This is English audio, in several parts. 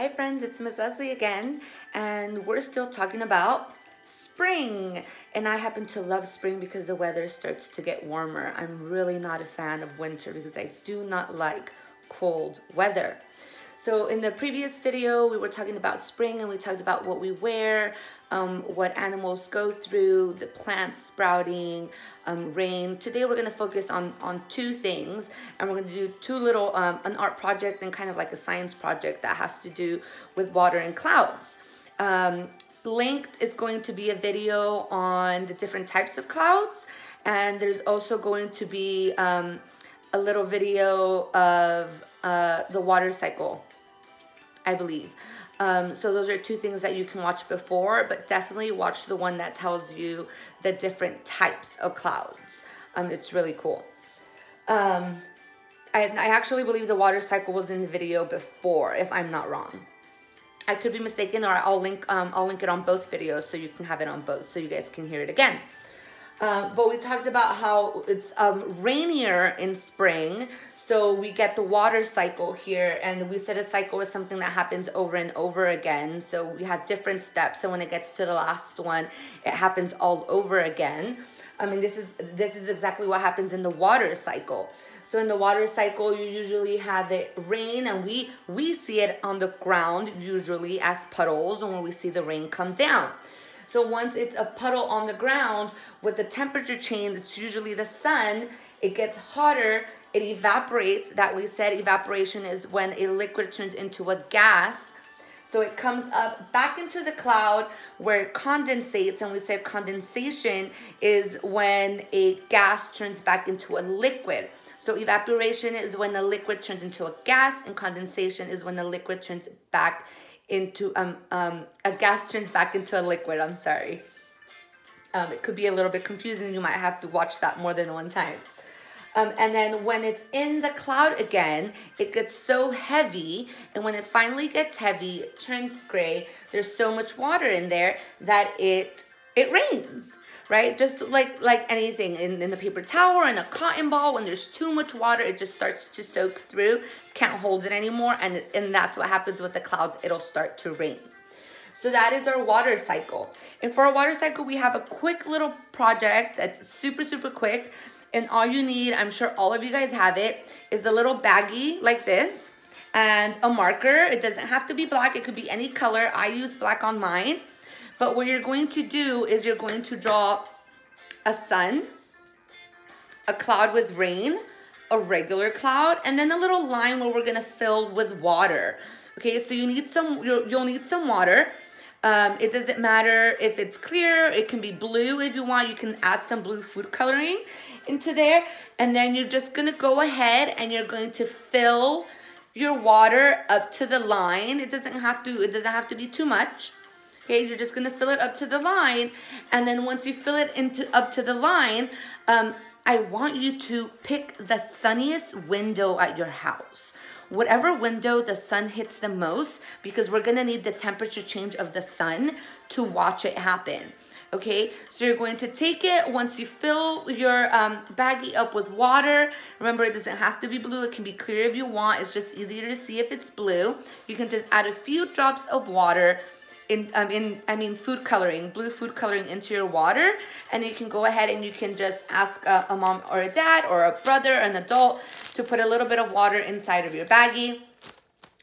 Hi friends, it's Miss Leslie again, and we're still talking about spring. And I happen to love spring because the weather starts to get warmer. I'm really not a fan of winter because I do not like cold weather. So in the previous video, we were talking about spring and we talked about what we wear, what animals go through, the plants sprouting, rain. Today we're gonna focus on two things, and we're gonna do two little, an art project and kind of like a science project that has to do with water and clouds. Linked is going to be a video on the different types of clouds, and there's also going to be a little video of the water cycle, I believe. So those are two things that you can watch before, but definitely watch the one that tells you the different types of clouds. It's really cool. I actually believe the water cycle was in the video before, if I'm not wrong. I could be mistaken, or I'll link it on both videos so you can have it on both so you guys can hear it again. But we talked about how it's rainier in spring, so we get the water cycle here, and we said a cycle is something that happens over and over again. So we have different steps, and when it gets to the last one, it happens all over again. I mean, this is exactly what happens in the water cycle. So in the water cycle, you usually have it rain, and we see it on the ground usually as puddles when we see the rain come down. So once it's a puddle on the ground, with the temperature change, it's usually the sun, it gets hotter, it evaporates. That we said evaporation is when a liquid turns into a gas. So it comes up back into the cloud where it condensates, and we said condensation is when a gas turns back into a liquid. So evaporation is when the liquid turns into a gas, and condensation is when the liquid turns back into a gas turns back into a liquid. I'm sorry. It could be a little bit confusing. You might have to watch that more than one time. And then when it's in the cloud again, it gets so heavy, and when it finally gets heavy, it turns gray. There's so much water in there that it rains, right? Just like anything in the paper towel or in a cotton ball, when there's too much water, it just starts to soak through, can't hold it anymore, and that's what happens with the clouds. It'll start to rain. So that is our water cycle. And for our water cycle, we have a quick little project that's super, super quick. And all you need, I'm sure all of you guys have it, is a little baggie like this and a marker. It doesn't have to be black. It could be any color. I use black on mine. But what you're going to do is you're going to draw a sun, a cloud with rain, a regular cloud, and then a little line where we're gonna fill with water. Okay, so you'll need some water. It doesn't matter if it's clear. It can be blue if you want. You can add some blue food coloring into there, and then you're just gonna go ahead and you're going to fill your water up to the line. It doesn't have to be too much. Okay, you're just gonna fill it up to the line, and then once you fill it up to the line, I want you to pick the sunniest window at your house. Whatever window the sun hits the most, because we're gonna need the temperature change of the sun to watch it happen. Okay, so you're going to take it once you fill your baggie up with water. Remember, it doesn't have to be blue. It can be clear if you want. It's just easier to see if it's blue. You can just add a few drops of water food coloring, blue food coloring into your water, and you can go ahead and you can just ask a mom or a dad or a brother, an adult, to put a little bit of water inside of your baggie.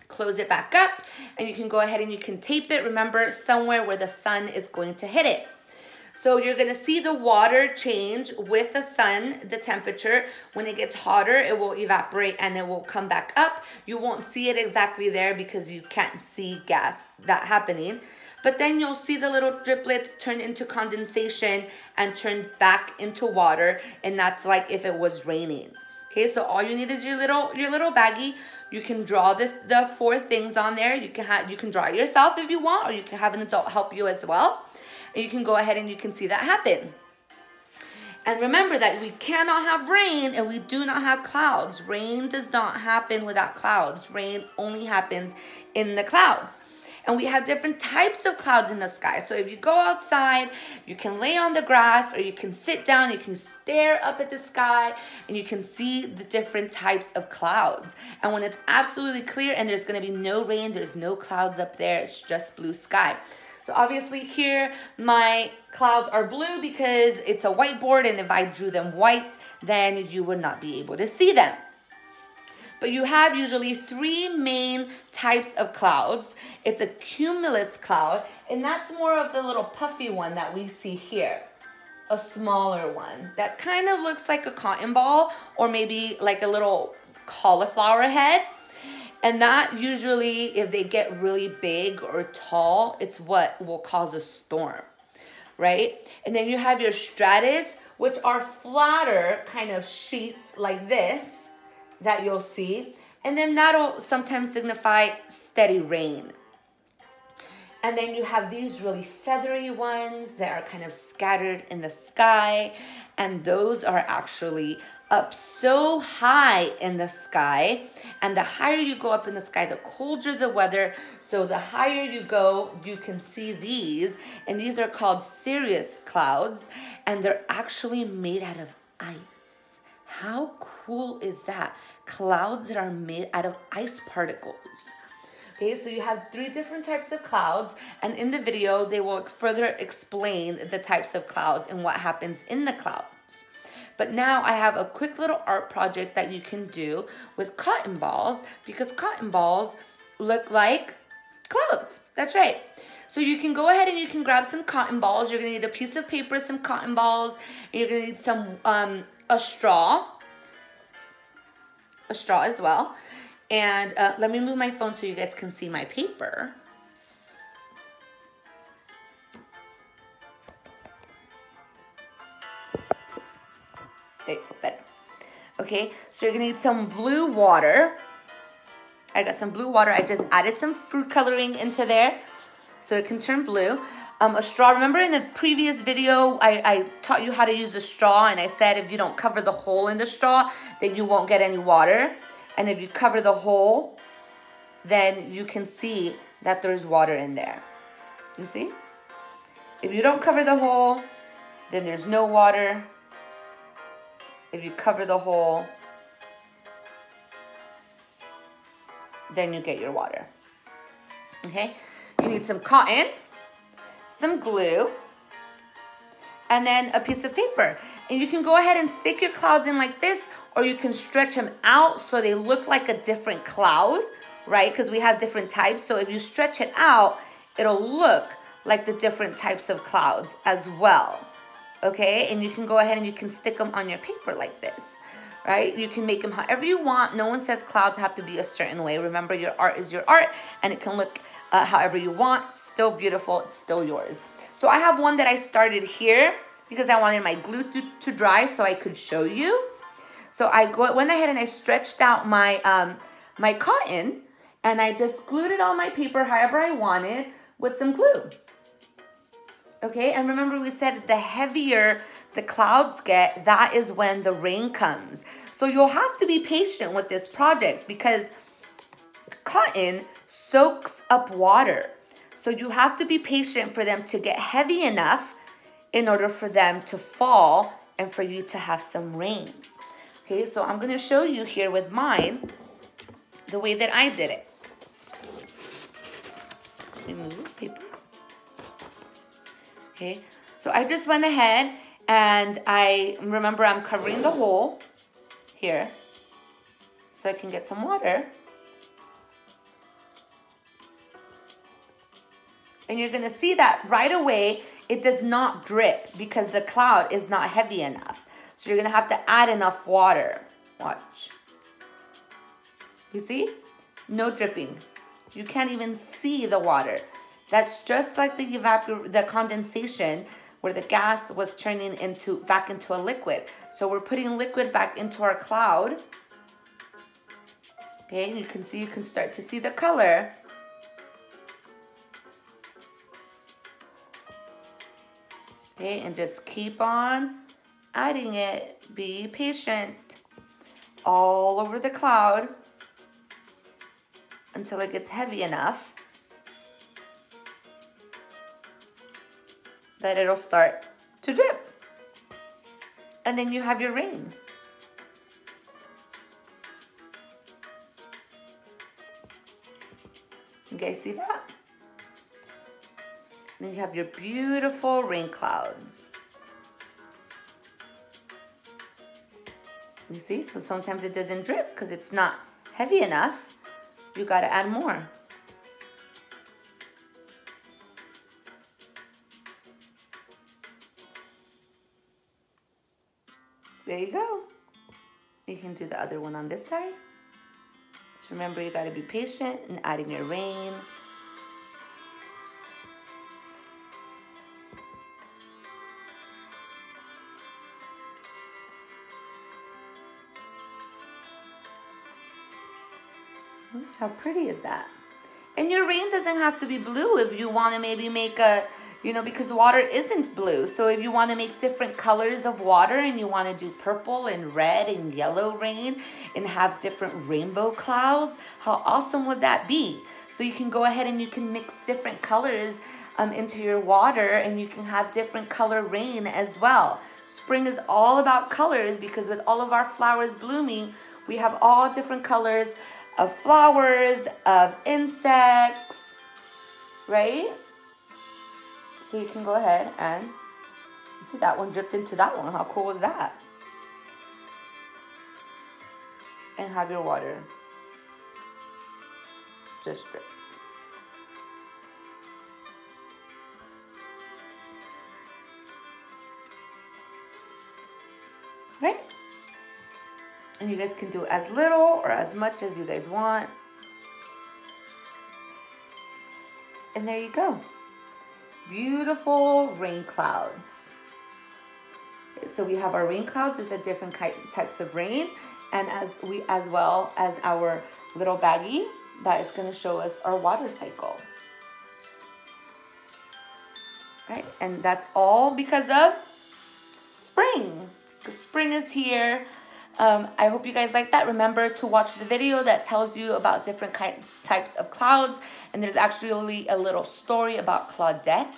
Close it back up, and you can go ahead and you can tape it, remember, somewhere where the sun is going to hit it. So you're gonna see the water change with the sun, the temperature. When it gets hotter, it will evaporate and it will come back up. You won't see it exactly there because you can't see gas that happening. But then you'll see the little driplets turn into condensation and turn back into water, and that's like if it was raining. Okay, so all you need is your little baggie. You can draw the four things on there. You can draw it yourself if you want, or you can have an adult help you as well. And you can go ahead and you can see that happen. And remember that we cannot have rain and we do not have clouds. Rain does not happen without clouds. Rain only happens in the clouds. And we have different types of clouds in the sky. So if you go outside, you can lay on the grass or you can sit down, you can stare up at the sky and you can see the different types of clouds. And when it's absolutely clear and there's gonna be no rain, there's no clouds up there, it's just blue sky. So obviously here, my clouds are blue because it's a whiteboard, and if I drew them white, then you would not be able to see them. But you have usually three main types of clouds. It's a cumulus cloud, and that's more of the little puffy one that we see here. A smaller one that kind of looks like a cotton ball or maybe like a little cauliflower head. And that usually, if they get really big or tall, it's what will cause a storm, right? And then you have your stratus, which are flatter kind of sheets like this that you'll see. And then that'll sometimes signify steady rain. And then you have these really feathery ones that are kind of scattered in the sky. And those are actually up so high in the sky. And the higher you go up in the sky, the colder the weather. So the higher you go, you can see these. And these are called cirrus clouds. And they're actually made out of ice. How cool is that? Clouds that are made out of ice particles. Okay, so you have three different types of clouds, and in the video, they will further explain the types of clouds and what happens in the clouds. But now I have a quick little art project that you can do with cotton balls, because cotton balls look like clouds. That's right. So you can go ahead and you can grab some cotton balls. You're gonna need a piece of paper, some cotton balls, and you're gonna need some, a straw as well. And let me move my phone so you guys can see my paper. There you go, better. Okay, so you're gonna need some blue water. I got some blue water. I just added some fruit coloring into there so it can turn blue. A straw, remember in the previous video, I taught you how to use a straw, and I said if you don't cover the hole in the straw, then you won't get any water. And if you cover the hole, then you can see that there's water in there. You see? If you don't cover the hole, then there's no water. If you cover the hole, then you get your water. Okay? You need some cotton, some glue, and then a piece of paper. And you can go ahead and stick your clouds in like this, or you can stretch them out so they look like a different cloud, right? Because we have different types. So if you stretch it out, it'll look like the different types of clouds as well, okay? And you can go ahead and you can stick them on your paper like this, right? You can make them however you want. No one says clouds have to be a certain way. Remember, your art is your art, and it can look however you want. Still beautiful, it's still yours. So I have one that I started here because I wanted my glue to dry so I could show you. So I went ahead and I stretched out my, my cotton, and I just glued it on my paper however I wanted with some glue. Okay, and remember we said the heavier the clouds get, that is when the rain comes. So you'll have to be patient with this project because cotton soaks up water. So you have to be patient for them to get heavy enough in order for them to fall and for you to have some rain. Okay, so I'm gonna show you here with mine, the way that I did it. Let me move this paper. Okay, so I just went ahead and remember I'm covering the hole here so I can get some water. And you're gonna see that right away, it does not drip because the cloud is not heavy enough. So you're gonna have to add enough water. Watch. You see? No dripping. You can't even see the water. That's just like the condensation where the gas was turning back into a liquid. So we're putting liquid back into our cloud. Okay, and you can start to see the color. Okay, and just keep on adding it. Be patient all over the cloud until it gets heavy enough. that it'll start to drip. And then you have your rain. You guys see that? Then you have your beautiful rain clouds. You see, so sometimes it doesn't drip because it's not heavy enough. You gotta add more. There you go. You can do the other one on this side. Just remember, you gotta be patient in adding your rain. How pretty is that? And your rain doesn't have to be blue if you want to maybe make a, you know, because water isn't blue. So if you want to make different colors of water and you want to do purple and red and yellow rain and have different rainbow clouds, how awesome would that be? So you can go ahead and you can mix different colors into your water, and you can have different color rain as well. Spring is all about colors, because with all of our flowers blooming, we have all different colors of flowers, of insects, right? So you can go ahead and, you see that one dripped into that one. How cool was that? And have your water just drip. Right? And you guys can do as little or as much as you guys want. And there you go. Beautiful rain clouds. Okay, so we have our rain clouds with the different types of rain, and as well as our little baggie that is going to show us our water cycle. Right? And that's all because of spring. The spring is here. I hope you guys like that. Remember to watch the video that tells you about different types of clouds. And there's actually a little story about Claudette.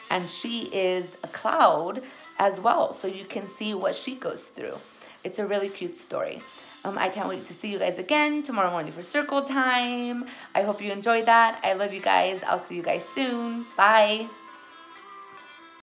And she is a cloud as well. So you can see what she goes through. It's a really cute story. I can't wait to see you guys again tomorrow morning for circle time. I hope you enjoyed that. I love you guys. I'll see you guys soon. Bye.